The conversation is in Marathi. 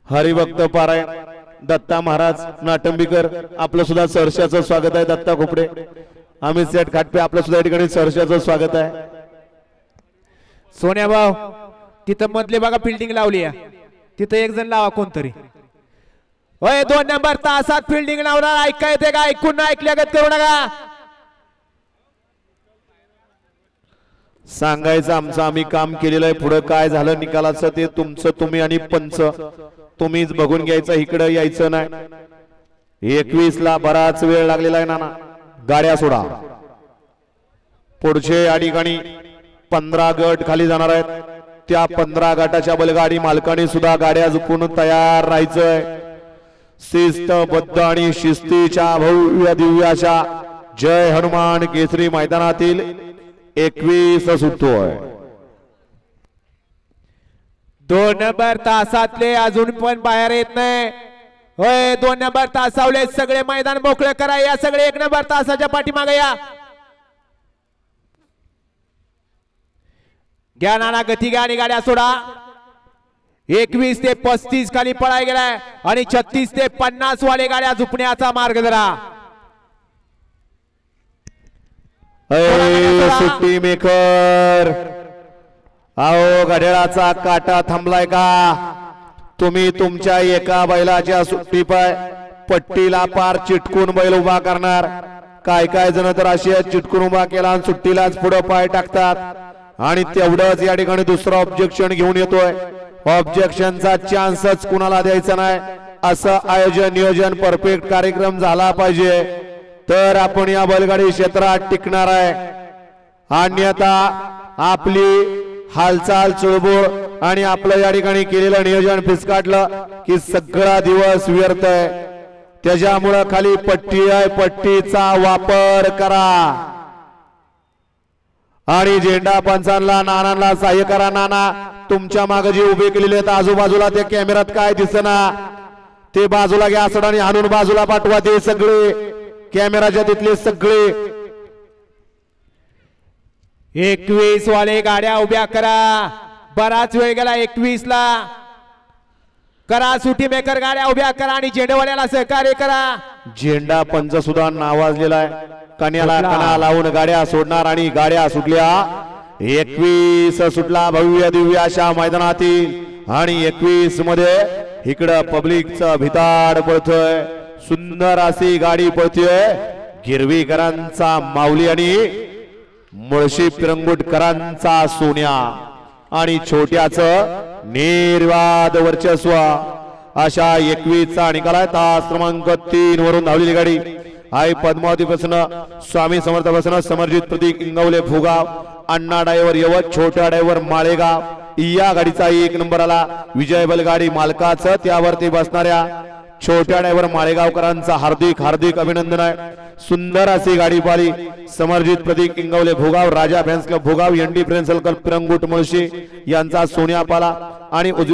हरिभक्त पारायण दत्ता महाराज नाटंबीकर आपलं सुद्धा सहर्षाचं स्वागत आहे। दत्ता खोपडे अमित सेठ खाटपे आपलं सुद्धा या ठिकाणी सहर्षाचं स्वागत आहे। सोन्या भाऊ तिथं मधले बघा फिल्डिंग लावली आहे, तिथं एक जण लावा कोणतरी। होय 2 नंबर तासात फिल्डिंग लावणार, ऐका येते का? ऐकून ना ऐकल्यागत करू नका। सांगायचं आमचं आम्ही काम केलेलं आहे, पुढे काय झालं निकालाचं ते तुमचं तुम्ही आणि पंच तुम्हीच बघून घ्यायचं, इकडे यायचं नाही। 21 ला बराच वेळ लागलेला आहे नाना, गाड्या सोडा। पुढचे या ठिकाणी 15 गट खाली जाणार आहेत, त्या 15 गटाच्या बैलगाडी मालकांनी सुद्धा गाड्या झुकून तयार राहायचंय। शिस्तबद्ध आणि शिस्तीच्या भव्य दिव्याच्या जय हनुमान केसरी मैदानातील 21 सुटतोय। 2 नंबर तासातले अजून पण बाहेर येत नाही। होय 2 नंबर तासावले सगळे मैदान मोकळे करा, या सगळे 1 नंबर तासाच्या पाठीमागे या। घ्या नाना गती घ्या आणि गाड्या सोडा। 21 ते 35 खाली पळाय गेलाय आणि 36 ते 50 वाले गाड्या झुकण्याचा मार्ग धरा। सुट्टी मेकर आओ, घड्याळाचा काटा थांबलाय का? तुम्ही तुमच्या एका बैलाच्या सुट्टी पाय पट्टीला पार चिटकून बैल उभा करणार। काय काय जण तर अशी चिटकून उभा केला आणि सुट्टीलाच पुढे पाय टाकतात आणि तेवढंच या ठिकाणी दुसरं ऑब्जेक्शन घेऊन येतोय। ऑब्जेक्शनचा चान्सच कुणाला द्यायचा नाही, असं आयोजन नियोजन परफेक्ट कार्यक्रम झाला पाहिजे तर आपण या बैलगाडी क्षेत्रात टिकणार आहे। अन्यथा आपली हालचाल चुळबुळ आणि आपलं या ठिकाणी केलेलं नियोजन फिसकाटलं की सगळा दिवस व्यर्थ आहे। त्याच्यामुळे खाली पट्टी आहे, पट्टीचा वापर करा आणि झेंडा पंचांना नानांना सहाय्य करा। नाना तुमच्या मागे जे उभे केलेले आहेत आजूबाजूला ते कॅमेऱ्यात काय दिसना ते बाजूला घ्या, आणि आणून बाजूला पाठवा ते सगळे कॅमेराच्या तिथले सगळे। 21 वाले गाड्या उभ्या करा, बराच वेळ गेला 21 ला। करा सुट्टी मेकर गाड्या उभ्या करा आणि झेंडेवाल्याला सहकार्य करा। झेंडा पंच सुद्धा नावाजलेला आहे, कण्याला कणा लावून गाड्या सोडणार आणि गाड्या सुटल्या। 21 सुटला भव्य दिव्य अशा मैदानातील आणि 21 मध्ये इकडं पब्लिकचा भिताड पळतोय, सुंदर अशी गाडी पळतोय। गिरवीकरांचा माऊली आणि मुळशी पिरंगुटकरांचा सोन्या आणि छोट्याच निर्वाद वर्चस्व अशा 21 चा निकाल आहे। तास क्रमांक 3 वरून धावलेली गाडी आई पद्मावती पासून स्वामी समर्थ पासून समर्जित प्रतीक इंगवले भोगाव, अण्णा ड्रायव्हर यवत, छोट्या ड्रायव्हर माळेगाव या गाडीचा 1 नंबर आला। विजय बैलगाडी मालकाचं त्यावरती बसणाऱ्या छोट्या ड्रायव्हर माळेगावकरांचा हार्दिक हार्दिक अभिनंदन आहे। सुंदर अशी गाडी पाली Samarjit Prateek Ingawale Bhogaon, Raja fans club Bhogaon, ND friend circle Pirangut Mulshi यांचा सोन्या पाला आणि